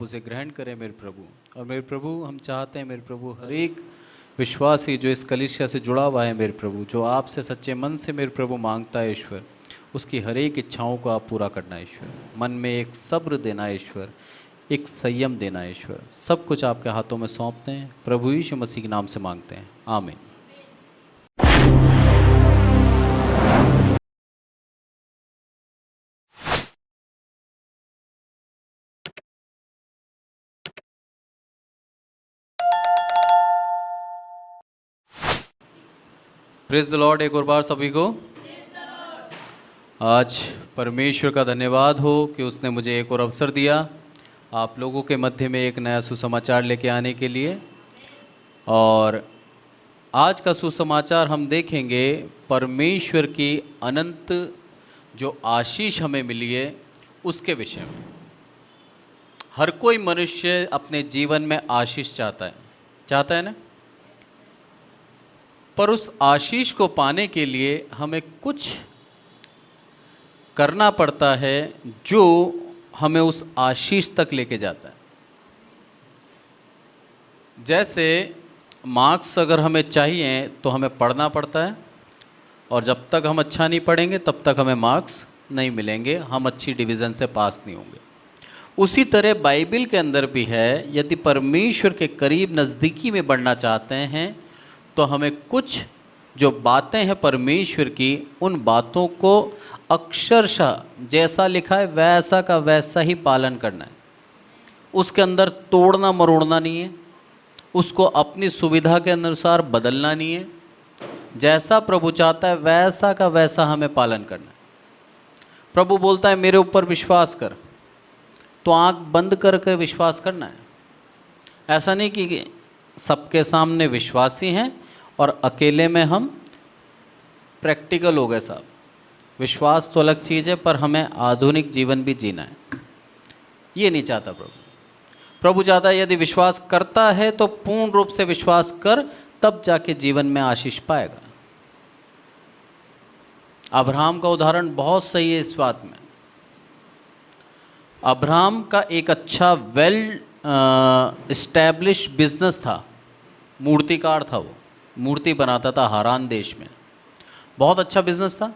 उसे ग्रहण करें मेरे प्रभु। और मेरे प्रभु हम चाहते हैं मेरे प्रभु हर एक विश्वासी जो इस कलीसिया से जुड़ा हुआ है मेरे प्रभु, जो आपसे सच्चे मन से मेरे प्रभु मांगता है ईश्वर, उसकी हर एक इच्छाओं को आप पूरा करना है ईश्वर। मन में एक सब्र देना है ईश्वर, एक संयम देना है ईश्वर। सब कुछ आपके हाथों में सौंपते हैं, प्रभु यीशु मसीह के नाम से मांगते हैं, आमीन। प्रेज द लॉर्ड एक और बार सभी को। आज परमेश्वर का धन्यवाद हो कि उसने मुझे एक और अवसर दिया आप लोगों के मध्य में एक नया सुसमाचार लेके आने के लिए। और आज का सुसमाचार हम देखेंगे परमेश्वर की अनंत जो आशीष हमें मिली है उसके विषय में। हर कोई मनुष्य अपने जीवन में आशीष चाहता है ना, पर उस आशीष को पाने के लिए हमें कुछ करना पड़ता है जो हमें उस आशीष तक लेके जाता है। जैसे मार्क्स अगर हमें चाहिए तो हमें पढ़ना पड़ता है, और जब तक हम अच्छा नहीं पढ़ेंगे तब तक हमें मार्क्स नहीं मिलेंगे, हम अच्छी डिवीज़न से पास नहीं होंगे। उसी तरह बाइबल के अंदर भी है, यदि परमेश्वर के करीब नज़दीकी में बढ़ना चाहते हैं तो हमें कुछ जो बातें हैं परमेश्वर की, उन बातों को अक्षरशः जैसा लिखा है वैसा का वैसा ही पालन करना है। उसके अंदर तोड़ना मरोड़ना नहीं है, उसको अपनी सुविधा के अनुसार बदलना नहीं है। जैसा प्रभु चाहता है वैसा का वैसा हमें पालन करना है। प्रभु बोलता है मेरे ऊपर विश्वास कर, तो आंख बंद करके विश्वास करना है। ऐसा नहीं कि सबके सामने विश्वासी हैं और अकेले में हम प्रैक्टिकल हो गए साहब। विश्वास तो अलग चीज़ है, पर हमें आधुनिक जीवन भी जीना है, ये नहीं चाहता प्रभु। प्रभु चाहता है यदि विश्वास करता है तो पूर्ण रूप से विश्वास कर, तब जाके जीवन में आशीष पाएगा। अब्राहम का उदाहरण बहुत सही है इस बात में। अब्राहम का एक अच्छा वेल इस्टेब्लिश बिजनेस था, मूर्तिकार था, वो मूर्ति बनाता था हारान देश में। बहुत अच्छा बिजनेस था,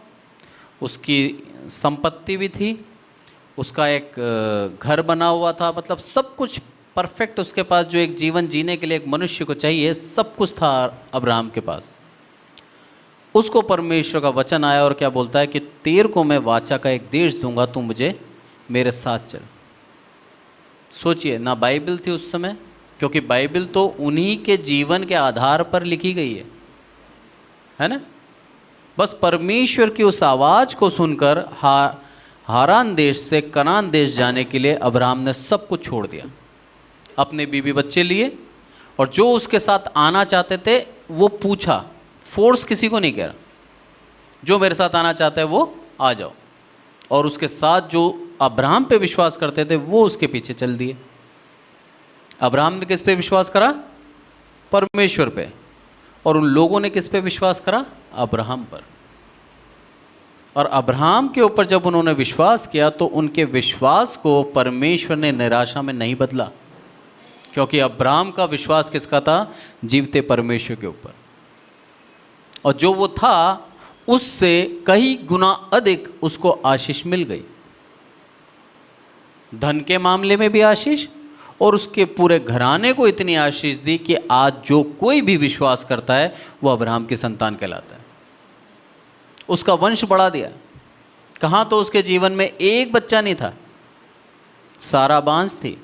उसकी संपत्ति भी थी, उसका एक घर बना हुआ था, मतलब सब कुछ परफेक्ट उसके पास, जो एक जीवन जीने के लिए एक मनुष्य को चाहिए सब कुछ था अब्राहम के पास। उसको परमेश्वर का वचन आया और क्या बोलता है कि तेरे को मैं वाचा का एक देश दूंगा, तू मुझे मेरे साथ चल। सोचिए ना, बाइबल थी उस समय, क्योंकि बाइबल तो उन्हीं के जीवन के आधार पर लिखी गई है ना। बस परमेश्वर की उस आवाज़ को सुनकर हारान देश से कनान देश जाने के लिए अब्राहम ने सब कुछ छोड़ दिया, अपने बीवी बच्चे लिए, और जो उसके साथ आना चाहते थे वो पूछा, फोर्स किसी को नहीं कह रहा, जो मेरे साथ आना चाहता है वो आ जाओ। और उसके साथ जो अब्राहम पे विश्वास करते थे वो उसके पीछे चल दिए। अब्राहम ने किस पे विश्वास करा? परमेश्वर पे। और उन लोगों ने किस पे विश्वास करा? अब्राहम पर। और अब्राहम के ऊपर जब उन्होंने विश्वास किया तो उनके विश्वास को परमेश्वर ने निराशा में नहीं बदला, क्योंकि अब्राहम का विश्वास किसका था? जीवते परमेश्वर के ऊपर। और जो वो था उससे कई गुना अधिक उसको आशीष मिल गई। धन के मामले में भी आशीष, और उसके पूरे घराने को इतनी आशीष दी कि आज जो कोई भी विश्वास करता है वो अब्राहम की संतान कहलाता है। उसका वंश बढ़ा दिया। कहाँ तो उसके जीवन में एक बच्चा नहीं था, सारा बांझ थी,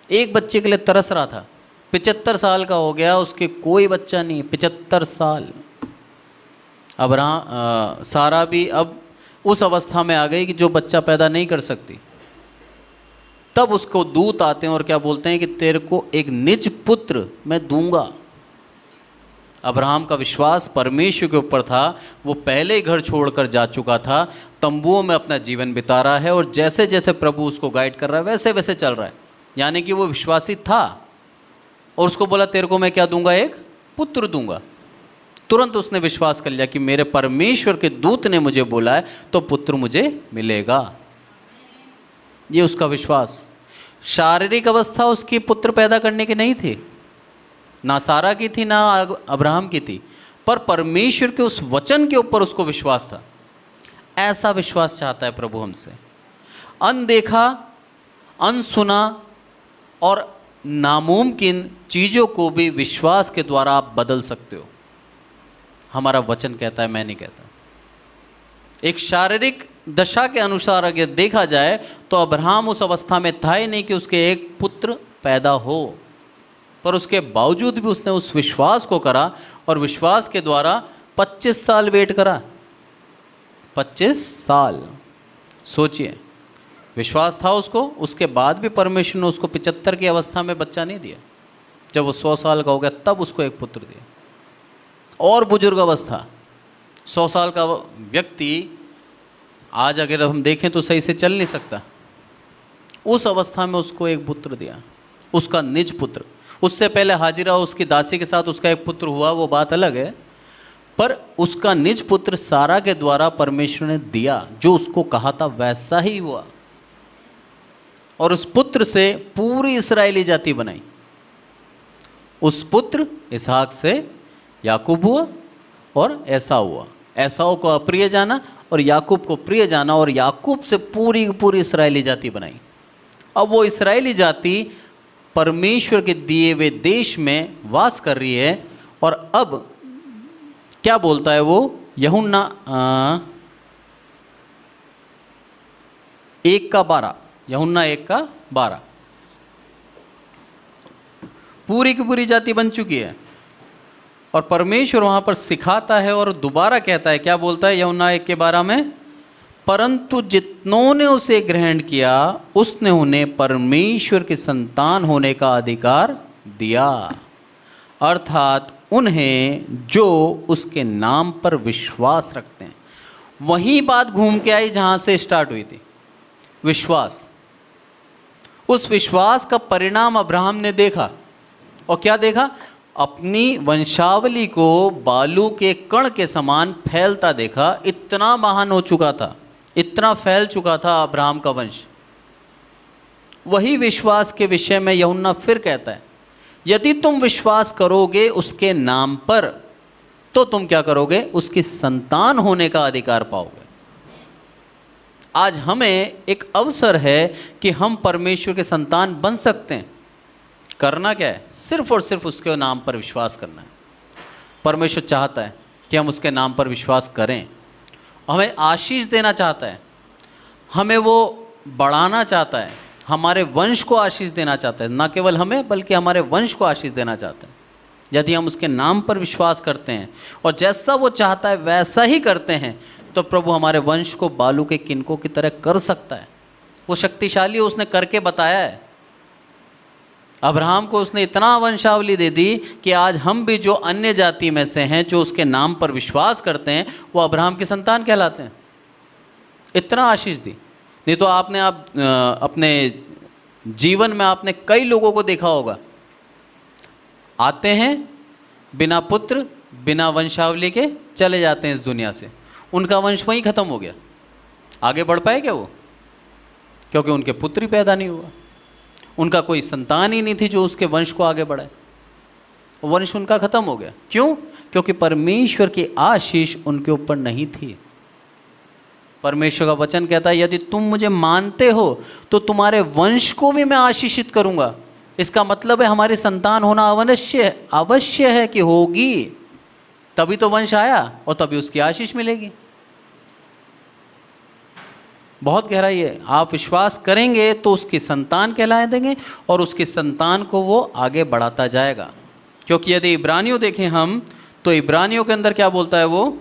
एक बच्चे के लिए तरस रहा था। 75 साल का हो गया, उसके कोई बच्चा नहीं, 75 साल। अब्राहम सारा भी अब उस अवस्था में आ गई कि जो बच्चा पैदा नहीं कर सकती। तब उसको दूत आते हैं और क्या बोलते हैं कि तेरे को एक निज पुत्र मैं दूंगा। अब्राहम का विश्वास परमेश्वर के ऊपर था, वो पहले ही घर छोड़कर जा चुका था, तंबुओं में अपना जीवन बिता रहा है, और जैसे जैसे प्रभु उसको गाइड कर रहा है वैसे वैसे चल रहा है। यानी कि वो विश्वासी था, और उसको बोला तेरे को मैं क्या दूंगा? एक पुत्र दूंगा। तुरंत उसने विश्वास कर लिया कि मेरे परमेश्वर के दूत ने मुझे बोला है तो पुत्र मुझे मिलेगा। ये उसका विश्वास। शारीरिक अवस्था उसकी पुत्र पैदा करने की नहीं थी, ना सारा की थी ना अब्राहम की थी, पर परमेश्वर के उस वचन के ऊपर उसको विश्वास था। ऐसा विश्वास चाहता है प्रभु हमसे। अनदेखा, अनसुना और नामुमकिन चीज़ों को भी विश्वास के द्वारा आप बदल सकते हो। हमारा वचन कहता है, मैं नहीं कहता। एक शारीरिक दशा के अनुसार अगर देखा जाए तो अब्राहम उस अवस्था में था ही नहीं कि उसके एक पुत्र पैदा हो, पर उसके बावजूद भी उसने उस विश्वास को करा और विश्वास के द्वारा 25 साल वेट करा। 25 साल, सोचिए, विश्वास था उसको। उसके बाद भी परमेश्वर ने उसको 75 की अवस्था में बच्चा नहीं दिया। जब वो 100 साल का हो गया तब उसको एक पुत्र दिया। और बुजुर्ग अवस्था, 100 साल का व्यक्ति आज अगर हम देखें तो सही से चल नहीं सकता। उस अवस्था में उसको एक पुत्र दिया, उसका निज पुत्र। उससे पहले हाजिरा उसकी दासी के साथ उसका एक पुत्र हुआ, वो बात अलग है, पर उसका निज पुत्र सारा के द्वारा परमेश्वर ने दिया। जो उसको कहा था वैसा ही हुआ, और उस पुत्र से पूरी इस्राएली जाति बनाई। उस पुत्र इसहाक से याकूब हुआ और एसाव हुआ। एसाव को अप्रिय जाना और याकूब को प्रिय जाना, और याकूब से पूरी पूरी इस्राएली जाति बनाई। अब वो इस्राएली जाति परमेश्वर के दिए हुए देश में वास कर रही है। और अब क्या बोलता है वो, यूहन्ना 1:12, यूहन्ना 1:12, पूरी की पूरी जाति बन चुकी है। और परमेश्वर वहाँ पर सिखाता है और दोबारा कहता है, क्या बोलता है यूहन्ना 1:12 में, परंतु जितनों ने उसे ग्रहण किया उसने उन्हें परमेश्वर की संतान होने का अधिकार दिया, अर्थात उन्हें जो उसके नाम पर विश्वास रखते हैं। वही बात घूम के आई जहाँ से स्टार्ट हुई थी, विश्वास। उस विश्वास का परिणाम अब्राहम ने देखा, और क्या देखा, अपनी वंशावली को बालू के कण के समान फैलता देखा। इतना महान हो चुका था, इतना फैल चुका था अब्राहम का वंश। वही विश्वास के विषय में यूहन्ना फिर कहता है, यदि तुम विश्वास करोगे उसके नाम पर तो तुम क्या करोगे, उसकी संतान होने का अधिकार पाओगे। आज हमें एक अवसर है कि हम परमेश्वर के संतान बन सकते हैं। करना क्या है, सिर्फ और सिर्फ उसके नाम पर विश्वास करना है। परमेश्वर चाहता है कि हम उसके नाम पर विश्वास करें, हमें आशीष देना चाहता है, हमें वो बढ़ाना चाहता है, हमारे वंश को आशीष देना चाहता है। ना केवल हमें बल्कि हमारे वंश को आशीष देना चाहता है। यदि हम उसके नाम पर विश्वास करते हैं और जैसा वो चाहता है वैसा ही करते हैं, तो प्रभु हमारे वंश को बालू के किनकों की तरह कर सकता है। वो शक्तिशाली, उसने करके बताया है। अब्राहम को उसने इतना वंशावली दे दी कि आज हम भी जो अन्य जाति में से हैं, जो उसके नाम पर विश्वास करते हैं, वो अब्राहम के संतान कहलाते हैं। इतना आशीष दी। नहीं तो आप अपने जीवन में आपने कई लोगों को देखा होगा, आते हैं बिना पुत्र बिना वंशावली के चले जाते हैं इस दुनिया से। उनका वंश वहीं खत्म हो गया, आगे बढ़ पाए क्या वो? क्योंकि उनके पुत्र ही पैदा नहीं हुआ, उनका कोई संतान ही नहीं थी जो उसके वंश को आगे बढ़ाए। वंश उनका खत्म हो गया। क्यों? क्योंकि परमेश्वर की आशीष उनके ऊपर नहीं थी। परमेश्वर का वचन कहता है, यदि तुम मुझे मानते हो तो तुम्हारे वंश को भी मैं आशीषित करूंगा। इसका मतलब है हमारी संतान होना अवश्य है कि होगी, तभी तो वंश आया और तभी उसकी आशीष मिलेगी। बहुत गहराई है। आप विश्वास करेंगे तो उसकी संतान कहलाए देंगे और उसकी संतान को वो आगे बढ़ाता जाएगा। क्योंकि यदि इब्रानियों देखें हम, तो इब्रानियों के अंदर क्या बोलता है वो,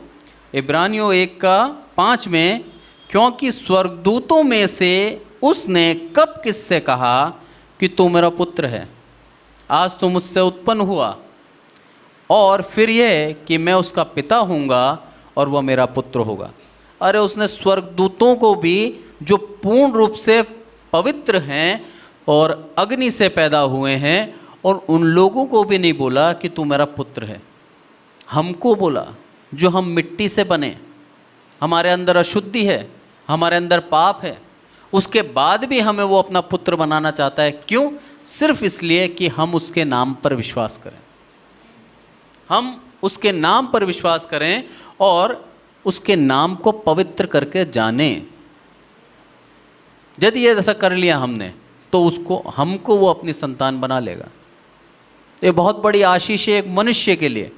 इब्रानियों 1:5 में, क्योंकि स्वर्गदूतों में से उसने कब किससे कहा कि तू मेरा पुत्र है, आज तू मुझसे उत्पन्न हुआ, और फिर यह कि मैं उसका पिता हूँगा और वह मेरा पुत्र होगा। अरे उसने स्वर्गदूतों को भी, जो पूर्ण रूप से पवित्र हैं और अग्नि से पैदा हुए हैं, और उन लोगों को भी नहीं बोला कि तू मेरा पुत्र है। हमको बोला, जो हम मिट्टी से बने, हमारे अंदर अशुद्धि है, हमारे अंदर पाप है, उसके बाद भी हमें वो अपना पुत्र बनाना चाहता है। क्यों? सिर्फ इसलिए कि हम उसके नाम पर विश्वास करें, हम उसके नाम पर विश्वास करें और उसके नाम को पवित्र करके जानें। यदि ये ऐसा कर लिया हमने तो उसको हमको वो अपनी संतान बना लेगा। ये बहुत बड़ी आशीष है एक मनुष्य के लिए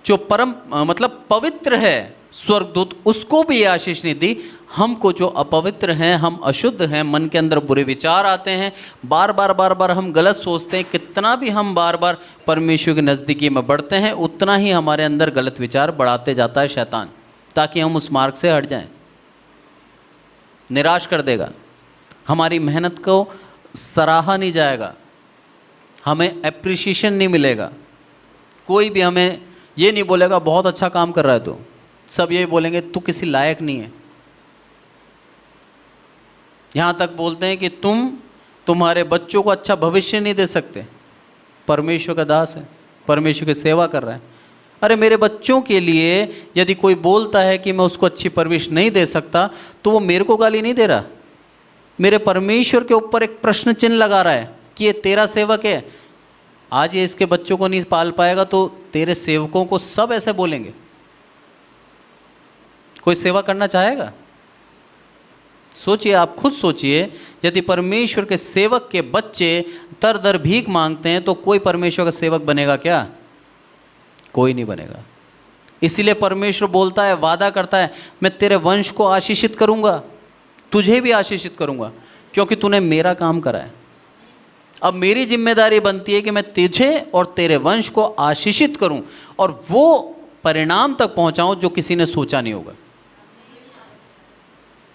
जो परम मतलब पवित्र है। स्वर्गदूत उसको भी ये आशीष नहीं दी, हमको जो अपवित्र हैं, हम अशुद्ध हैं, मन के अंदर बुरे विचार आते हैं, बार बार हम गलत सोचते हैं, कितना भी हम बार बार परमेश्वर की नज़दीकी में बढ़ते हैं उतना ही हमारे अंदर गलत विचार बढ़ाते जाता है शैतान, ताकि हम उस मार्ग से हट जाएं। निराश कर देगा, हमारी मेहनत को सराहा नहीं जाएगा, हमें एप्रिसिएशन नहीं मिलेगा। कोई भी हमें ये नहीं बोलेगा बहुत अच्छा काम कर रहा है तू, सब यही बोलेंगे तू किसी लायक नहीं है। यहाँ तक बोलते हैं कि तुम्हारे बच्चों को अच्छा भविष्य नहीं दे सकते। परमेश्वर का दास है, परमेश्वर की सेवा कर रहा है। अरे मेरे बच्चों के लिए यदि कोई बोलता है कि मैं उसको अच्छी परवरिश नहीं दे सकता तो वो मेरे को गाली नहीं दे रहा, मेरे परमेश्वर के ऊपर एक प्रश्न चिन्ह लगा रहा है कि ये तेरा सेवक है। आज ये इसके बच्चों को नहीं पाल पाएगा तो तेरे सेवकों को सब ऐसे बोलेंगे। कोई सेवा करना चाहेगा? सोचिए, आप खुद सोचिए, यदि परमेश्वर के सेवक के बच्चे दर दर भीख मांगते हैं तो कोई परमेश्वर का सेवक बनेगा क्या? कोई नहीं बनेगा। इसीलिए परमेश्वर बोलता है, वादा करता है, मैं तेरे वंश को आशीषित करूंगा, तुझे भी आशीषित करूंगा, क्योंकि तूने मेरा काम करा है। अब मेरी जिम्मेदारी बनती है कि मैं तुझे और तेरे वंश को आशीषित करूं और वो परिणाम तक पहुंचाऊं जो किसी ने सोचा नहीं होगा।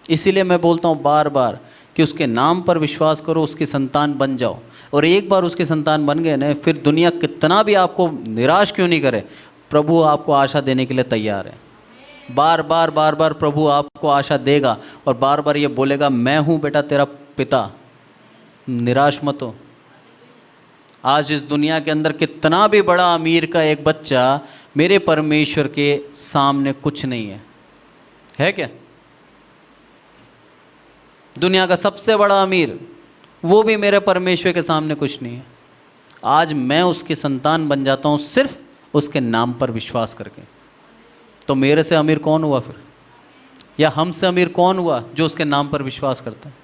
इसीलिए मैं बोलता हूं बार बार कि उसके नाम पर विश्वास करो, उसकी संतान बन जाओ। और एक बार उसकी संतान बन गए ना, फिर दुनिया कितना भी आपको निराश क्यों नहीं करे, प्रभु आपको आशा देने के लिए तैयार है। बार बार प्रभु आपको आशा देगा और बार बार ये बोलेगा, मैं हूं बेटा तेरा पिता, निराश मत हो। आज इस दुनिया के अंदर कितना भी बड़ा अमीर का एक बच्चा मेरे परमेश्वर के सामने कुछ नहीं है क्या? दुनिया का सबसे बड़ा अमीर वो भी मेरे परमेश्वर के सामने कुछ नहीं है। आज मैं उसकी संतान बन जाता हूँ सिर्फ उसके नाम पर विश्वास करके। तो मेरे से अमीर कौन हुआ फिर? या हमसे अमीर कौन हुआ जो उसके नाम पर विश्वास करता है?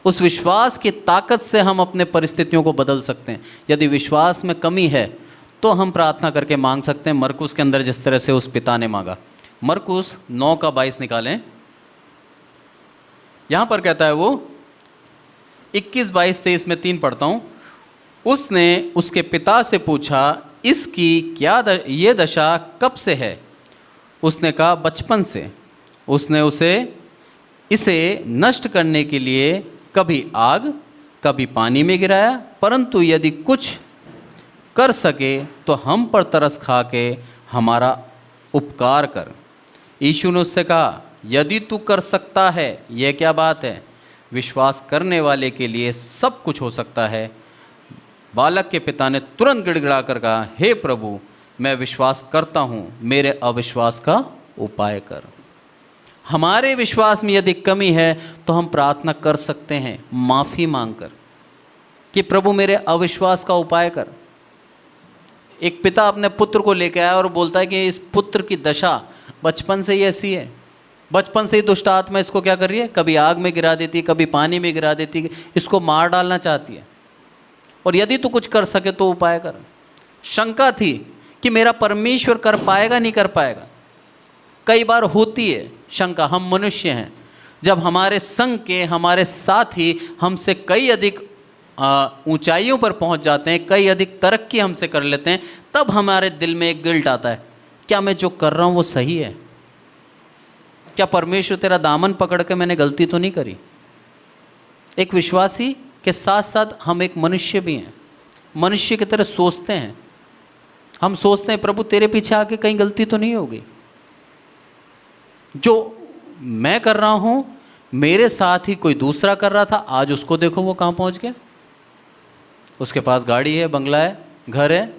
उस विश्वास की ताकत से हम अपने परिस्थितियों को बदल सकते हैं। यदि विश्वास में कमी है तो हम प्रार्थना करके मांग सकते हैं, मरकुस के अंदर जिस तरह से उस पिता ने मांगा। मरकुस 9:22 निकालें। यहाँ पर कहता है वो 21, 22, 23 में 3 पढ़ता हूँ। उसने उसके पिता से पूछा, इसकी क्या ये दशा कब से है? उसने कहा, बचपन से। उसने इसे नष्ट करने के लिए कभी आग कभी पानी में गिराया, परंतु यदि कुछ कर सके तो हम पर तरस खा के हमारा उपकार कर। यीशु ने उससे कहा, यदि तू कर सकता है। यह क्या बात है? विश्वास करने वाले के लिए सब कुछ हो सकता है। बालक के पिता ने तुरंत गिड़गिड़ा कर कहा, हे प्रभु, मैं विश्वास करता हूँ, मेरे अविश्वास का उपाय कर। हमारे विश्वास में यदि कमी है तो हम प्रार्थना कर सकते हैं माफ़ी मांगकर कि प्रभु मेरे अविश्वास का उपाय कर। एक पिता अपने पुत्र को लेकर आया और बोलता है कि इस पुत्र की दशा बचपन से ही ऐसी है, बचपन से ही दुष्ट आत्मा इसको क्या कर रही है, कभी आग में गिरा देती है, कभी पानी में गिरा देती है, इसको मार डालना चाहती है। और यदि तू कुछ कर सके तो उपाय कर। शंका थी कि मेरा परमेश्वर कर पाएगा नहीं कर पाएगा। कई बार होती है शंका, हम मनुष्य हैं। जब हमारे संग के हमारे साथी हमसे कई अधिक ऊंचाइयों पर पहुंच जाते हैं, कई अधिक तरक्की हमसे कर लेते हैं, तब हमारे दिल में एक गिल्ट आता है, क्या मैं जो कर रहा हूं वो सही है? क्या परमेश्वर तेरा दामन पकड़ के मैंने गलती तो नहीं करी? एक विश्वासी के साथ साथ हम एक मनुष्य भी हैं, मनुष्य की तरह सोचते हैं। हम सोचते हैं प्रभु तेरे पीछे आके कहीं गलती तो नहीं होगी, जो मैं कर रहा हूं मेरे साथ ही कोई दूसरा कर रहा था, आज उसको देखो वो कहां पहुंच गया। उसके पास गाड़ी है, बंगला है, घर है,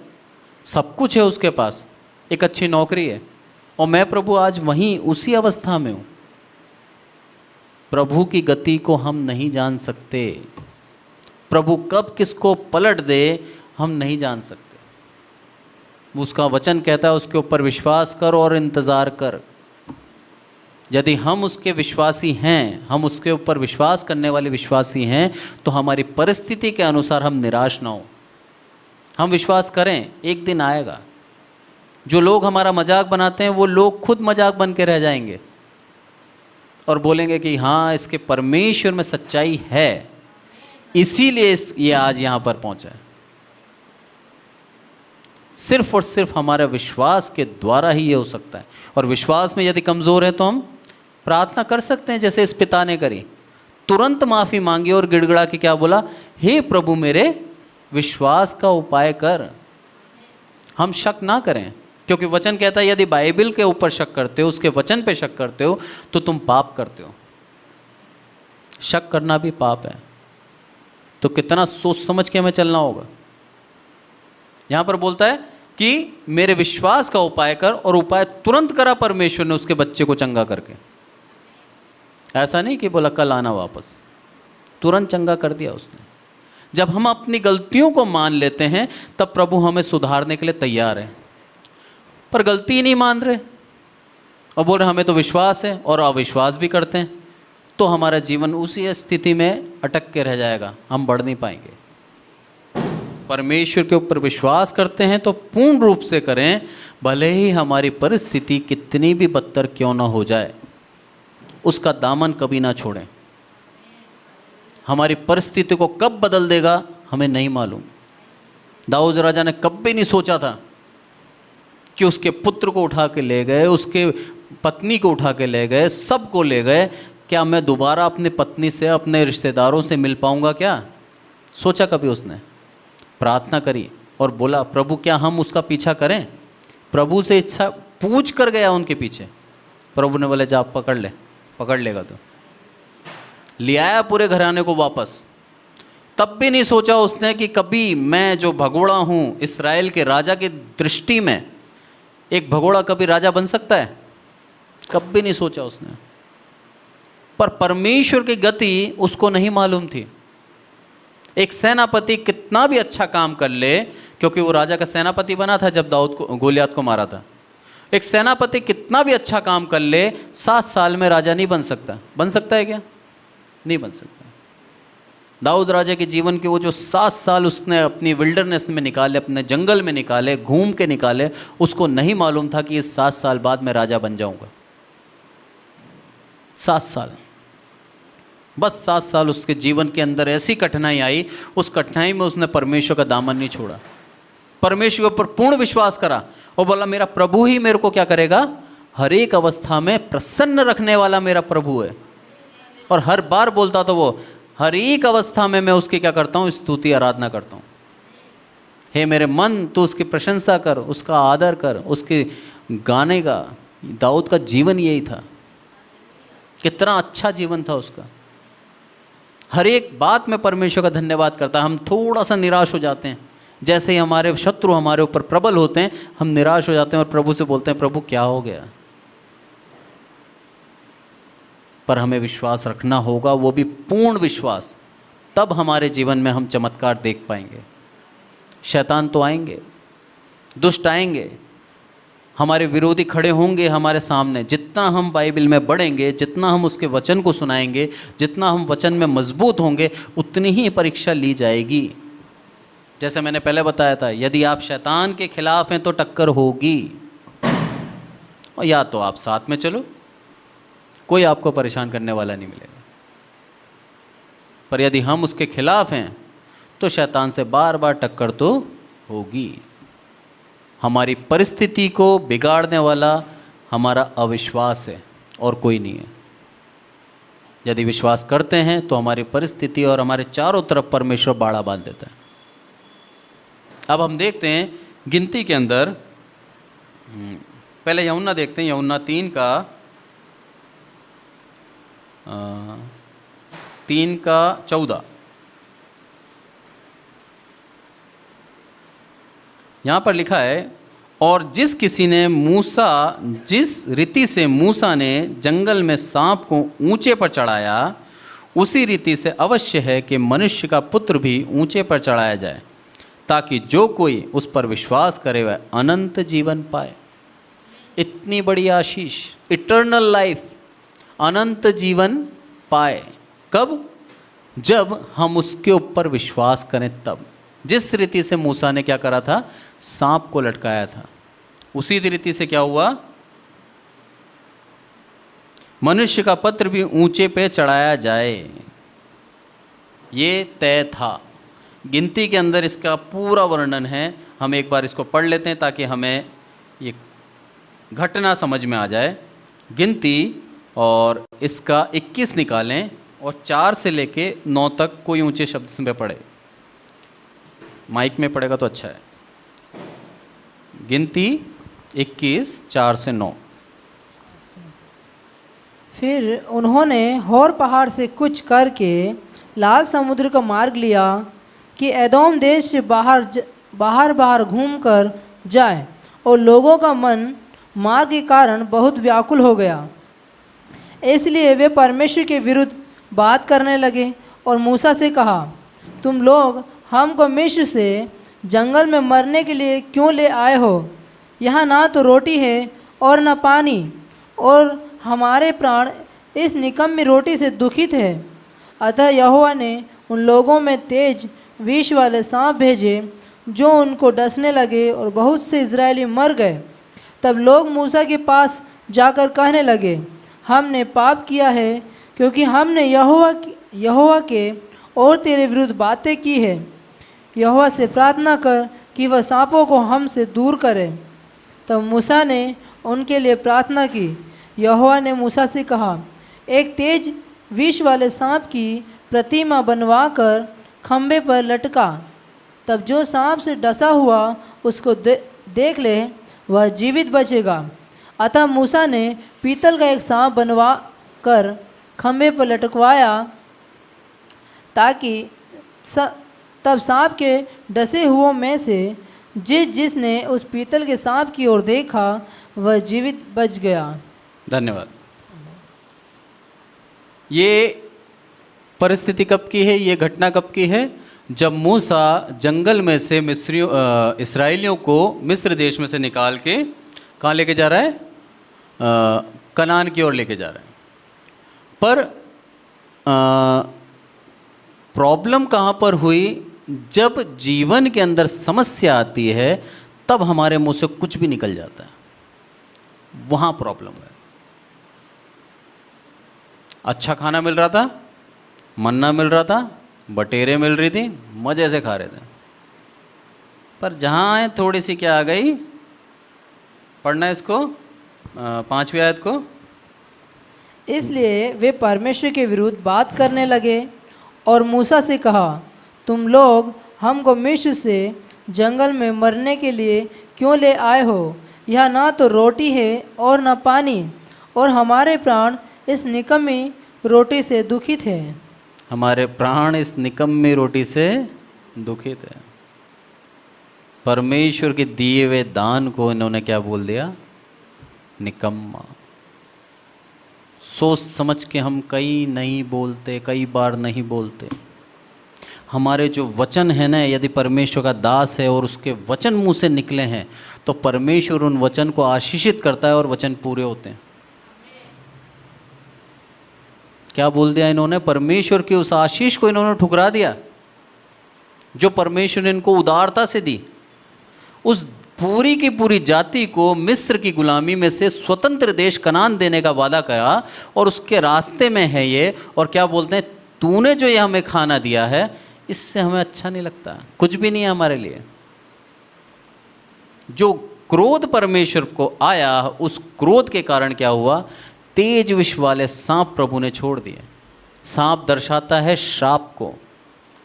सब कुछ है उसके पास, एक अच्छी नौकरी है, और मैं प्रभु आज वहीं उसी अवस्था में हूं। प्रभु की गति को हम नहीं जान सकते। प्रभु कब किसको पलट दे हम नहीं जान सकते। उसका वचन कहता है उसके ऊपर विश्वास कर और इंतज़ार कर। यदि हम उसके विश्वासी हैं, हम उसके ऊपर विश्वास करने वाले विश्वासी हैं, तो हमारी परिस्थिति के अनुसार हम निराश ना हो। हम विश्वास करें, एक दिन आएगा। जो लोग हमारा मजाक बनाते हैं वो लोग खुद मजाक बन के रह जाएंगे और बोलेंगे कि हाँ, इसके परमेश्वर में सच्चाई है, इसीलिए ये आज यहाँ पर पहुँचा है। सिर्फ और सिर्फ हमारे विश्वास के द्वारा ही ये हो सकता है। और विश्वास में यदि कमज़ोर है तो हम प्रार्थना कर सकते हैं, जैसे इस पिता ने करी। तुरंत माफ़ी मांगी और गिड़गिड़ा के क्या बोला, हे प्रभु मेरे विश्वास का उपाय कर। हम शक ना करें, क्योंकि वचन कहता है यदि बाइबल के ऊपर शक करते हो, उसके वचन पे शक करते हो, तो तुम पाप करते हो। शक करना भी पाप है। तो कितना सोच समझ के हमें चलना होगा। यहां पर बोलता है कि मेरे विश्वास का उपाय कर, और उपाय तुरंत करा परमेश्वर ने उसके बच्चे को चंगा करके। ऐसा नहीं कि बोला कल आना वापस, तुरंत चंगा कर दिया उसने। जब हम अपनी गलतियों को मान लेते हैं तब प्रभु हमें सुधारने के लिए तैयार है। पर गलती ही नहीं मान रहे और बोल रहे हमें तो विश्वास है, और अविश्वास भी करते हैं, तो हमारा जीवन उसी स्थिति में अटक के रह जाएगा, हम बढ़ नहीं पाएंगे। परमेश्वर के ऊपर विश्वास करते हैं तो पूर्ण रूप से करें, भले ही हमारी परिस्थिति कितनी भी बदतर क्यों ना हो जाए, उसका दामन कभी ना छोड़ें। हमारी परिस्थिति को कब बदल देगा हमें नहीं मालूम। दाऊद राजा ने कभी नहीं सोचा था कि उसके पुत्र को उठा के ले गए, उसके पत्नी को उठा के ले गए, सबको ले गए। क्या मैं दोबारा अपनी पत्नी से, अपने रिश्तेदारों से मिल पाऊंगा क्या? सोचा कभी उसने? प्रार्थना करी और बोला प्रभु क्या हम उसका पीछा करें? प्रभु से इच्छा पूछ कर गया उनके पीछे। प्रभु ने बोले जा पकड़ ले, पकड़ लेगा तो। ले आया पूरे घराने को वापस। तब भी नहीं सोचा उसने कि कभी मैं जो भगोड़ा हूँ, इस्राएल के राजा की दृष्टि में एक भगोड़ा कभी राजा बन सकता है? कभी नहीं सोचा उसने। पर परमेश्वर की गति उसको नहीं मालूम थी। एक सेनापति कितना भी अच्छा काम कर ले, क्योंकि वो राजा का सेनापति बना था जब दाऊद को, गोलियत को मारा था। एक सेनापति कितना भी अच्छा काम कर ले, 7 साल में राजा नहीं बन सकता। बन सकता है क्या? नहीं बन सकता। दाऊद राजा के जीवन के वो जो 7 साल उसने अपनी विल्डरनेस में निकाले, अपने जंगल में निकाले, घूम के निकाले, उसको नहीं मालूम था कि इस 7 साल बाद मैं राजा बन जाऊंगा। 7 साल, बस 7 साल उसके जीवन के अंदर ऐसी कठिनाई आई, उस कठिनाई में उसने परमेश्वर का दामन नहीं छोड़ा। परमेश्वर के ऊपर पूर्ण विश्वास करा और बोला मेरा प्रभु ही मेरे को क्या करेगा, हर एक अवस्था में प्रसन्न रखने वाला मेरा प्रभु है। और हर बार बोलता था वो, हर एक अवस्था में मैं उसकी क्या करता हूँ, स्तुति आराधना करता हूँ। हे मेरे मन तू उसकी प्रशंसा कर, उसका आदर कर, उसके गाने का। दाऊद का जीवन यही था। कितना अच्छा जीवन था उसका। हर एक बात में परमेश्वर का धन्यवाद करता। हम थोड़ा सा निराश हो जाते हैं, जैसे ही हमारे शत्रु हमारे ऊपर प्रबल होते हैं हम निराश हो जाते हैं और प्रभु से बोलते हैं प्रभु क्या हो गया। पर हमें विश्वास रखना होगा, वो भी पूर्ण विश्वास। तब हमारे जीवन में हम चमत्कार देख पाएंगे। शैतान तो आएंगे, दुष्ट आएंगे, हमारे विरोधी खड़े होंगे हमारे सामने। जितना हम बाइबल में बढ़ेंगे, जितना हम उसके वचन को सुनाएंगे, जितना हम वचन में मजबूत होंगे, उतनी ही परीक्षा ली जाएगी। जैसे मैंने पहले बताया था, यदि आप शैतान के खिलाफ हैं तो टक्कर होगी, और या तो आप साथ में चलो, कोई आपको परेशान करने वाला नहीं मिलेगा। पर यदि हम उसके खिलाफ हैं तो शैतान से बार बार टक्कर तो होगी। हमारी परिस्थिति को बिगाड़ने वाला हमारा अविश्वास है और कोई नहीं है। यदि विश्वास करते हैं तो हमारी परिस्थिति और हमारे चारों तरफ परमेश्वर बाड़ा बांध देता है। अब हम देखते हैं गिनती के अंदर, पहले यूहन्ना देखते हैं, यूहन्ना 3:14। यहाँ पर लिखा है और जिस रीति से मूसा ने जंगल में सांप को ऊंचे पर चढ़ाया, उसी रीति से अवश्य है कि मनुष्य का पुत्र भी ऊंचे पर चढ़ाया जाए, ताकि जो कोई उस पर विश्वास करे वह अनंत जीवन पाए। इतनी बड़ी आशीष, इटर्नल लाइफ, अनंत जीवन पाए। कब? जब हम उसके ऊपर विश्वास करें तब। जिस रीति से मूसा ने क्या करा था? सांप को लटकाया था, उसी रीति से क्या हुआ? मनुष्य का पुत्र भी ऊंचे पे चढ़ाया जाए। ये तय था। गिनती के अंदर इसका पूरा वर्णन है। हम एक बार इसको पढ़ लेते हैं ताकि हमें ये घटना समझ में आ जाए। गिनती और इसका 21 निकालें और 4 से लेके 9 तक कोई ऊंचे शब्द में पढ़े। माइक में पढ़ेगा तो अच्छा है। गिनती 21 4 से 9। फिर उन्होंने हौर पहाड़ से कुछ करके लाल समुद्र का मार्ग लिया कि एदोम देश से बाहर घूमकर जाए, और लोगों का मन मार्ग के कारण बहुत व्याकुल हो गया। इसलिए वे परमेश्वर के विरुद्ध बात करने लगे और मूसा से कहा, तुम लोग हमको मिस्र से जंगल में मरने के लिए क्यों ले आए हो? यहाँ ना तो रोटी है और न पानी, और हमारे प्राण इस निकम्मी रोटी से दुखित है। अतः यहोवा ने उन लोगों में तेज विष वाले सांप भेजे, जो उनको डसने लगे, और बहुत से इजरायली मर गए। तब लोग मूसा के पास जाकर कहने लगे, हमने पाप किया है, क्योंकि हमने यहोवा के और तेरे विरुद्ध बातें की है। यहोवा से प्रार्थना कर कि वह सांपों को हमसे दूर करे। तब मूसा ने उनके लिए प्रार्थना की। यहोवा ने मूसा से कहा, एक तेज विष वाले सांप की प्रतिमा बनवा कर खंभे पर लटका। तब जो सांप से डसा हुआ उसको देख ले, वह जीवित बचेगा। अतः मूसा ने पीतल का एक सांप बनवा कर खंभे पर लटकवाया, ताकि तब सांप के डसे हुओं में से जिसने उस पीतल के सांप की ओर देखा, वह जीवित बच गया। धन्यवाद। ये परिस्थिति कब की है? ये घटना कब की है? जब मूसा जंगल में से इसराइलियों को मिस्र देश में से निकाल के कहाँ लेके जा रहा है? कनान की ओर लेके जा रहा है। पर प्रॉब्लम कहाँ पर हुई? जब जीवन के अंदर समस्या आती है तब हमारे मुंह से कुछ भी निकल जाता है, वहाँ प्रॉब्लम है। अच्छा खाना मिल रहा था, मन्ना मिल रहा था, बटेरे मिल रही थी, मज़े से खा रहे थे, पर जहाँ थोड़ी सी क्या आ गई? पढ़ना है इसको 5वीं आयत को। इसलिए वे परमेश्वर के विरुद्ध बात करने लगे और मूसा से कहा, तुम लोग हमको मिस्र से जंगल में मरने के लिए क्यों ले आए हो? यहाँ ना तो रोटी है और न पानी, और हमारे प्राण इस निकम्मी रोटी से दुखित है। हमारे प्राण इस निकम्मी रोटी से दुखित है। परमेश्वर के दिए हुए दान को इन्होंने क्या बोल दिया? निकम्मा। सोच समझ के हम कई बार नहीं बोलते। हमारे जो वचन है ना, यदि परमेश्वर का दास है और उसके वचन मुंह से निकले हैं तो परमेश्वर उन वचन को आशीषित करता है और वचन पूरे होते हैं। क्या बोल दिया इन्होंने? परमेश्वर की उस आशीष को इन्होंने ठुकरा दिया जो परमेश्वर ने इनको उदारता से दी। उस पूरी की पूरी जाति को मिस्र की गुलामी में से स्वतंत्र देश कनान देने का वादा करा, और उसके रास्ते में है ये। और क्या बोलते हैं? तूने जो ये हमें खाना दिया है, इससे हमें अच्छा नहीं लगता, कुछ भी नहीं है हमारे लिए। जो क्रोध परमेश्वर को आया, उस क्रोध के कारण क्या हुआ? तेज विष वाले सांप प्रभु ने छोड़ दिए। सांप दर्शाता है श्राप को,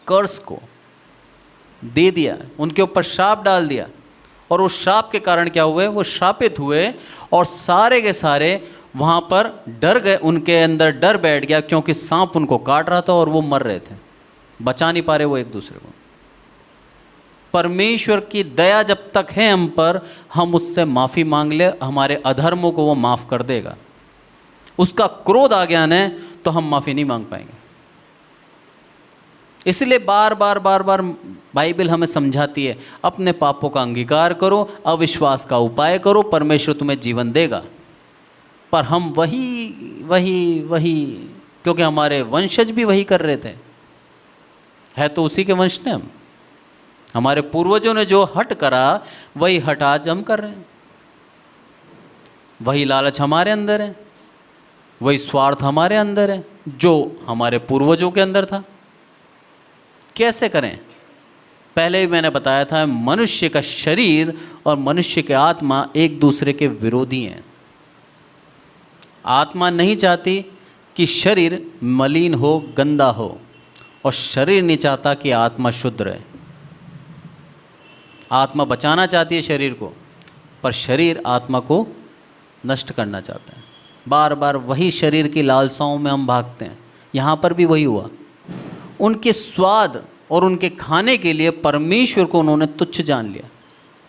कर्स को दे दिया, उनके ऊपर श्राप डाल दिया, और उस श्राप के कारण क्या हुए? वो श्रापित हुए, और सारे के सारे वहाँ पर डर गए, उनके अंदर डर बैठ गया, क्योंकि सांप उनको काट रहा था और वो मर रहे थे, बचा नहीं पा रहे वो एक दूसरे को। परमेश्वर की दया जब तक है हम पर, हम उससे माफ़ी मांग ले, हमारे अधर्मों को वो माफ़ कर देगा। उसका क्रोध आ गया न तो हम माफ़ी नहीं मांग पाएंगे। इसलिए बार बार बार बार बाइबल हमें समझाती है, अपने पापों का अंगीकार करो, अविश्वास का उपाय करो, परमेश्वर तुम्हें जीवन देगा। पर हम वही वही वही, क्योंकि हमारे वंशज भी वही कर रहे थे, है तो उसी के वंश ने हम। हमारे पूर्वजों ने जो हट करा वही हट आज हम कर रहे हैं। वही लालच हमारे अंदर है, वही स्वार्थ हमारे अंदर है जो हमारे पूर्वजों के अंदर था। कैसे करें? पहले ही मैंने बताया था, मनुष्य का शरीर और मनुष्य की आत्मा एक दूसरे के विरोधी हैं। आत्मा नहीं चाहती कि शरीर मलिन हो, गंदा हो, और शरीर नहीं चाहता कि आत्मा शुद्ध रहे। आत्मा बचाना चाहती है शरीर को, पर शरीर आत्मा को नष्ट करना चाहता है। बार बार वही शरीर की लालसाओं में हम भागते हैं। यहाँ पर भी वही हुआ। उनके स्वाद और उनके खाने के लिए परमेश्वर को उन्होंने तुच्छ जान लिया,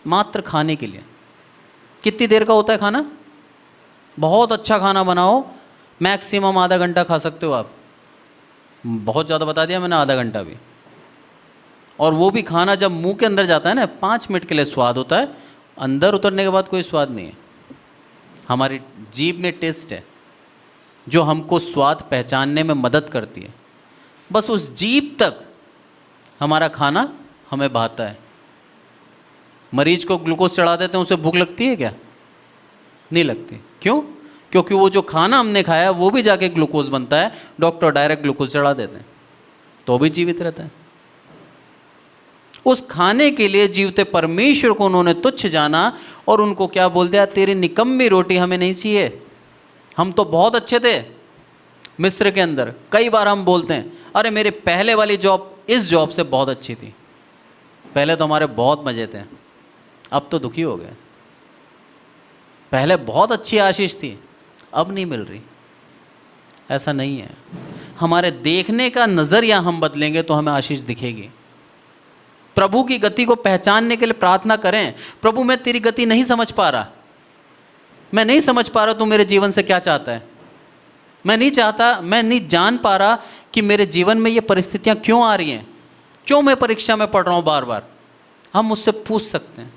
मात्र खाने के लिए। कितनी देर का होता है खाना? बहुत अच्छा खाना बनाओ, मैक्सिमम आधा घंटा खा सकते हो आप। बहुत ज़्यादा बता दिया मैंने, आधा घंटा भी। और वो भी खाना जब मुंह के अंदर जाता है ना, 5 मिनट के लिए स्वाद होता है, अंदर उतरने के बाद कोई स्वाद नहीं है। हमारी जीभ में टेस्ट है जो हमको स्वाद पहचानने में मदद करती है। बस उस जीभ तक हमारा खाना हमें भाता है। मरीज को ग्लूकोज चढ़ा देते हैं, उसे भूख लगती है क्या? नहीं लगती। क्यों? क्योंकि वो जो खाना हमने खाया वो भी जाके ग्लूकोज बनता है। डॉक्टर डायरेक्ट ग्लूकोज चढ़ा देते हैं तो भी जीवित रहता है। उस खाने के लिए जीवते परमेश्वर को उन्होंने तुच्छ जाना और उनको क्या बोल दिया? तेरी निकम्मी रोटी हमें नहीं चाहिए। हम तो बहुत अच्छे थे मिस्र के अंदर। कई बार हम बोलते हैं, अरे मेरे पहले वाली जॉब इस जॉब से बहुत अच्छी थी, पहले तो हमारे बहुत मज़े थे, अब तो दुखी हो गए। पहले बहुत अच्छी आशीष थी, अब नहीं मिल रही। ऐसा नहीं है। हमारे देखने का नज़रिया हम बदलेंगे तो हमें आशीष दिखेगी। प्रभु की गति को पहचानने के लिए प्रार्थना करें, प्रभु मैं तेरी गति नहीं समझ पा रहा, मैं नहीं समझ पा रहा तू मेरे जीवन से क्या चाहता है। मैं नहीं जान पा रहा कि मेरे जीवन में ये परिस्थितियां क्यों आ रही हैं, क्यों मैं परीक्षा में पढ़ रहा हूँ बार बार। हम उससे पूछ सकते हैं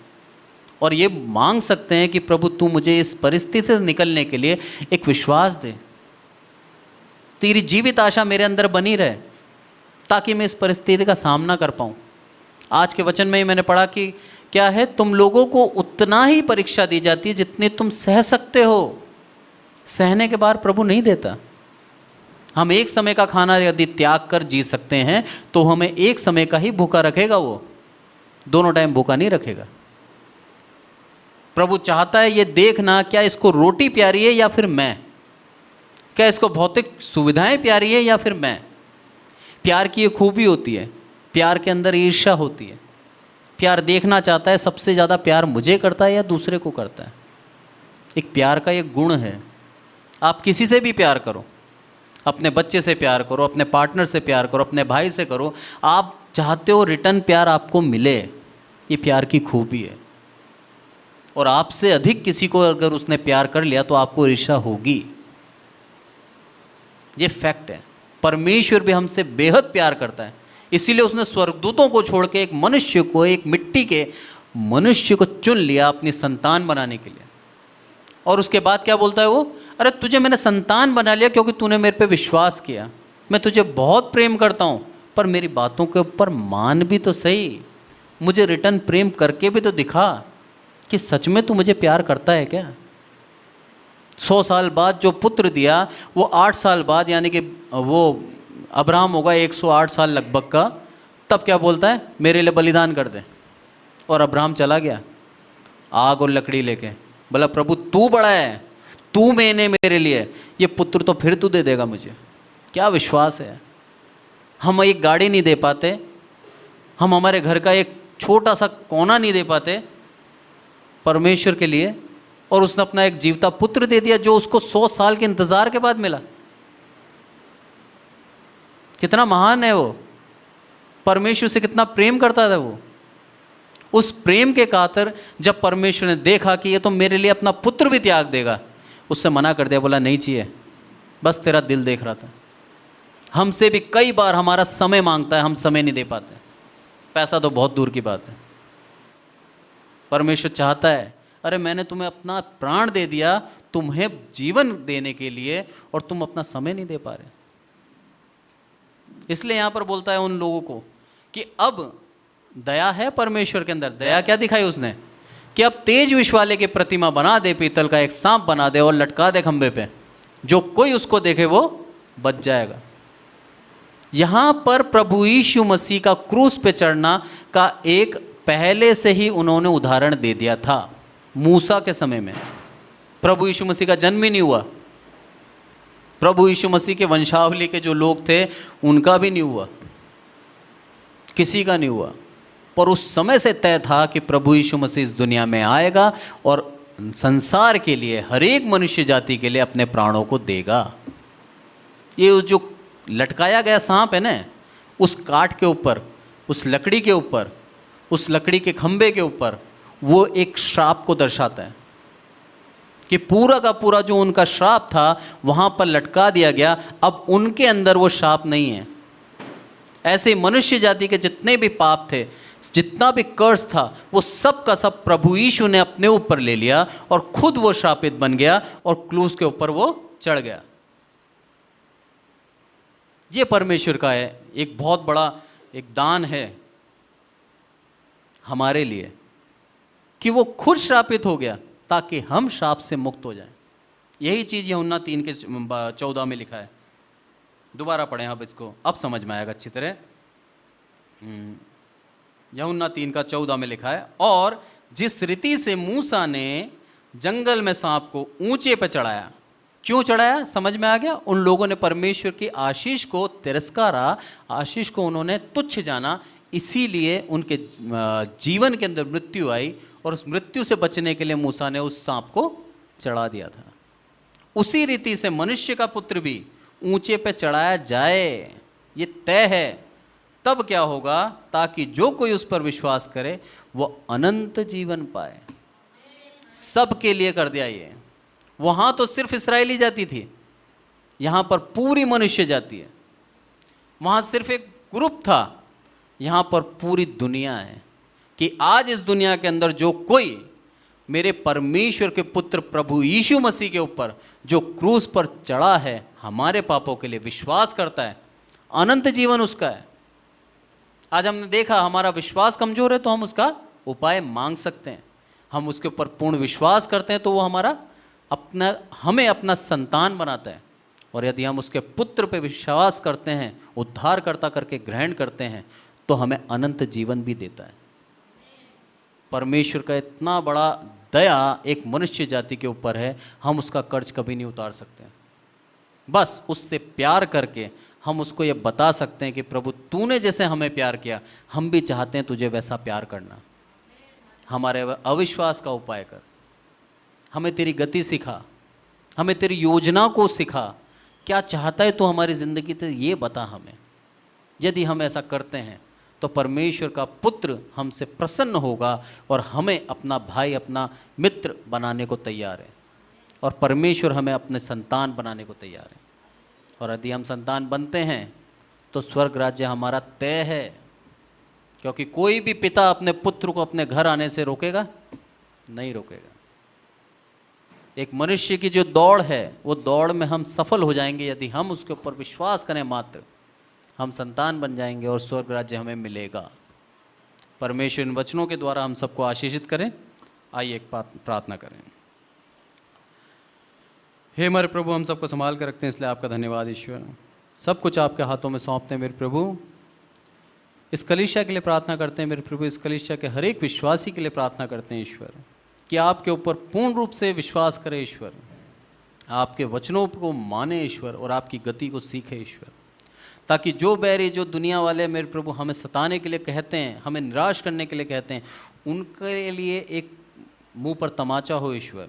और ये मांग सकते हैं कि प्रभु तू मुझे इस परिस्थिति से निकलने के लिए एक विश्वास दे, तेरी जीवित आशा मेरे अंदर बनी रहे ताकि मैं इस परिस्थिति का सामना कर पाऊँ। आज के वचन में ही मैंने पढ़ा कि क्या है, तुम लोगों को उतना ही परीक्षा दी जाती है जितनी तुम सह सकते हो। सहने के बाद प्रभु नहीं देता। हम एक समय का खाना यदि त्याग कर जी सकते हैं तो हमें एक समय का ही भूखा रखेगा, वो दोनों टाइम भूखा नहीं रखेगा। प्रभु चाहता है ये देखना, क्या इसको रोटी प्यारी है या फिर मैं, क्या इसको भौतिक सुविधाएं प्यारी है या फिर मैं। प्यार की ये खूबी होती है, प्यार के अंदर ईर्ष्या होती है। प्यार देखना चाहता है सबसे ज़्यादा प्यार मुझे करता है या दूसरे को करता है। एक प्यार का एक गुण है। आप किसी से भी प्यार करो, अपने बच्चे से प्यार करो, अपने पार्टनर से प्यार करो, अपने भाई से करो, आप चाहते हो रिटर्न प्यार आपको मिले। ये प्यार की खूबी है। और आपसे अधिक किसी को अगर उसने प्यार कर लिया तो आपको ईर्ष्या होगी। ये फैक्ट है। परमेश्वर भी हमसे बेहद प्यार करता है, इसीलिए उसने स्वर्गदूतों को छोड़ के एक मनुष्य को, एक मिट्टी के मनुष्य को चुन लिया अपनी संतान बनाने के लिए। और उसके बाद क्या बोलता है वो? अरे तुझे मैंने संतान बना लिया क्योंकि तूने मेरे पे विश्वास किया। मैं तुझे बहुत प्रेम करता हूँ, पर मेरी बातों के ऊपर मान भी तो सही, मुझे रिटर्न प्रेम करके भी तो दिखा कि सच में तू मुझे प्यार करता है क्या। 100 साल बाद जो पुत्र दिया वो 8 साल बाद, यानी कि वो अब्राहम होगा 108 साल लगभग का, तब क्या बोलता है? मेरे लिए बलिदान कर दे। और अब्राहम चला गया आग और लकड़ी लेके, बोला प्रभु तू बड़ा है, तू मैंने मेरे लिए ये पुत्र तो फिर तू दे देगा मुझे। क्या विश्वास है। हम एक गाड़ी नहीं दे पाते, हम हमारे घर का एक छोटा सा कोना नहीं दे पाते परमेश्वर के लिए, और उसने अपना एक जीवता पुत्र दे दिया जो उसको 100 साल के इंतजार के बाद मिला। कितना महान है वो, परमेश्वर से कितना प्रेम करता था वो। उस प्रेम के खातिर जब परमेश्वर ने देखा कि ये तो मेरे लिए अपना पुत्र भी त्याग देगा, उससे मना कर दिया, बोला नहीं चाहिए, बस तेरा दिल देख रहा था। हमसे भी कई बार हमारा समय मांगता है, हम समय नहीं दे पाते, पैसा तो बहुत दूर की बात है। परमेश्वर चाहता है, अरे मैंने तुम्हें अपना प्राण दे दिया तुम्हें जीवन देने के लिए, और तुम अपना समय नहीं दे पा रहे। इसलिए यहां पर बोलता है उन लोगों को कि अब दया है परमेश्वर के अंदर। दया क्या दिखाई उसने, कि अब तेज विष वाले की प्रतिमा बना दे, पीतल का एक सांप बना दे और लटका दे खंबे पे, जो कोई उसको देखे वो बच जाएगा। यहां पर प्रभु यीशु मसीह का क्रूस पे चढ़ना का एक पहले से ही उन्होंने उदाहरण दे दिया था। मूसा के समय में प्रभु यीशु मसीह का जन्म ही नहीं हुआ, प्रभु यीशु मसीह के वंशावली के जो लोग थे उनका भी नहीं हुआ, किसी का नहीं हुआ। पर उस समय से तय था कि प्रभु यीशु मसीह इस दुनिया में आएगा और संसार के लिए, हर एक मनुष्य जाति के लिए अपने प्राणों को देगा। ये जो लटकाया गया सांप है ना, उस काठ के ऊपर, उस लकड़ी के ऊपर, उस लकड़ी के खंबे के ऊपर, वो एक श्राप को दर्शाता है कि पूरा का पूरा जो उनका श्राप था वहां पर लटका दिया गया। अब उनके अंदर वो श्राप नहीं है। ऐसे मनुष्य जाति के जितने भी पाप थे, जितना भी कर्ज था, वो सब का सब प्रभु यीशु ने अपने ऊपर ले लिया और खुद वो श्रापित बन गया और क्रूस के ऊपर वो चढ़ गया। ये परमेश्वर का है एक बहुत बड़ा एक दान है हमारे लिए, कि वो खुद श्रापित हो गया ताकि हम श्राप से मुक्त हो जाएं। यही चीज़ यूहन्ना 3:14 में लिखा है। दोबारा पढ़ें आप इसको, अब समझ में आएगा अच्छी तरह। यूहन्ना 3:14 में लिखा है, और जिस रीति से मूसा ने जंगल में सांप को ऊंचे पर चढ़ाया। क्यों चढ़ाया, समझ में आ गया। उन लोगों ने परमेश्वर की आशीष को तिरस्कारा, आशीष को उन्होंने तुच्छ जाना, इसीलिए उनके जीवन के अंदर मृत्यु आई, और उस मृत्यु से बचने के लिए मूसा ने उस सांप को चढ़ा दिया था। उसी रीति से मनुष्य का पुत्र भी ऊंचे पे चढ़ाया जाए, ये तय है। तब क्या होगा, ताकि जो कोई उस पर विश्वास करे वो अनंत जीवन पाए। सबके लिए कर दिया ये। वहां तो सिर्फ इस्राएली जाति थी, यहां पर पूरी मनुष्य जाति है। वहां सिर्फ एक ग्रुप था, यहां पर पूरी दुनिया है। कि आज इस दुनिया के अंदर जो कोई मेरे परमेश्वर के पुत्र प्रभु यीशु मसीह के ऊपर जो क्रूस पर चढ़ा है, हमारे पापों के लिए विश्वास करता है, अनंत जीवन उसका है। आज हमने देखा हमारा विश्वास कमजोर है तो हम उसका उपाय मांग सकते हैं। हम उसके ऊपर पूर्ण विश्वास करते हैं तो वो हमें अपना संतान बनाता है। और यदि हम उसके पुत्र पे विश्वास करते हैं, उद्धारकर्ता करके ग्रहण करते हैं, तो हमें अनंत जीवन भी देता है। परमेश्वर का इतना बड़ा दया एक मनुष्य जाति के ऊपर है, हम उसका कर्ज कभी नहीं उतार सकते। बस उससे प्यार करके हम उसको ये बता सकते हैं कि प्रभु तूने जैसे हमें प्यार किया, हम भी चाहते हैं तुझे वैसा प्यार करना। हमारे अविश्वास का उपाय कर, हमें तेरी गति सिखा, हमें तेरी योजना को सिखा, क्या चाहता है तो हमारी ज़िंदगी से ये बता हमें। यदि हम ऐसा करते हैं तो परमेश्वर का पुत्र हमसे प्रसन्न होगा और हमें अपना भाई, अपना मित्र बनाने को तैयार है, और परमेश्वर हमें अपने संतान बनाने को तैयार है। और यदि हम संतान बनते हैं तो स्वर्ग राज्य हमारा तय है, क्योंकि कोई भी पिता अपने पुत्र को अपने घर आने से रोकेगा नहीं, रोकेगा। एक मनुष्य की जो दौड़ है, वो दौड़ में हम सफल हो जाएंगे यदि हम उसके ऊपर विश्वास करें मात्र। हम संतान बन जाएंगे और स्वर्ग राज्य हमें मिलेगा। परमेश्वर इन वचनों के द्वारा हम सबको आशीषित करें। आइए एक प्रार्थना करें। हे हमारे प्रभु, हम सबको संभाल कर रखते हैं, इसलिए आपका धन्यवाद ईश्वर। सब कुछ आपके हाथों में सौंपते हैं मेरे प्रभु। इस कलीसिया के लिए प्रार्थना करते हैं मेरे प्रभु, इस कलीसिया के हर एक विश्वासी के लिए प्रार्थना करते हैं ईश्वर, कि आपके ऊपर पूर्ण रूप से विश्वास करें ईश्वर, आपके वचनों को माने ईश्वर, और आपकी गति को सीखे ईश्वर, ताकि जो बैरी, जो दुनिया वाले मेरे प्रभु हमें सताने के लिए कहते हैं, हमें निराश करने के लिए कहते हैं, उनके लिए एक मुंह पर तमाचा हो ईश्वर,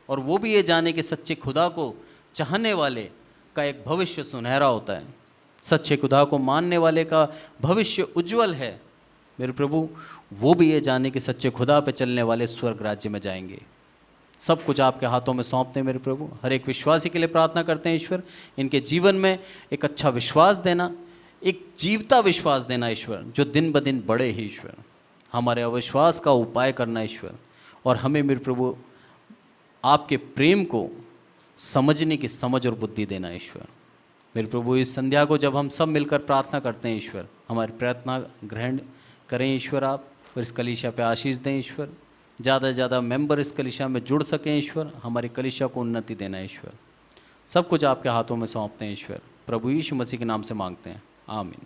और वो भी ये जाने कि सच्चे खुदा को चाहने वाले का एक भविष्य सुनहरा होता है। सच्चे खुदा को मानने वाले का भविष्य उज्जवल है। मेरे प्रभु वो भी ये जाने कि सच्चे खुदा पे चलने वाले स्वर्ग राज्य में जाएंगे। सब कुछ आपके हाथों में सौंपते हैं मेरे प्रभु। हर एक विश्वासी के लिए प्रार्थना करते हैं ईश्वर, इनके जीवन में एक अच्छा विश्वास देना, एक जीवता विश्वास देना ईश्वर, जो दिन ब दिन बढ़े ही ईश्वर। हमारे अविश्वास का उपाय करना ईश्वर, और हमें मेरे प्रभु आपके प्रेम को समझने की समझ और बुद्धि देना ईश्वर। मेरे प्रभु इस संध्या को जब हम सब मिलकर प्रार्थना करते हैं ईश्वर, हमारी प्रार्थना ग्रहण करें ईश्वर आप, और इस कलीसिया पे आशीष दें ईश्वर। ज़्यादा से ज़्यादा मेंबर इस कलीसिया में जुड़ सकें ईश्वर, हमारी कलीसिया को उन्नति देना ईश्वर। सब कुछ आपके हाथों में सौंपते हैं ईश्वर, प्रभु यीशु मसीह के नाम से मांगते हैं, आमीन।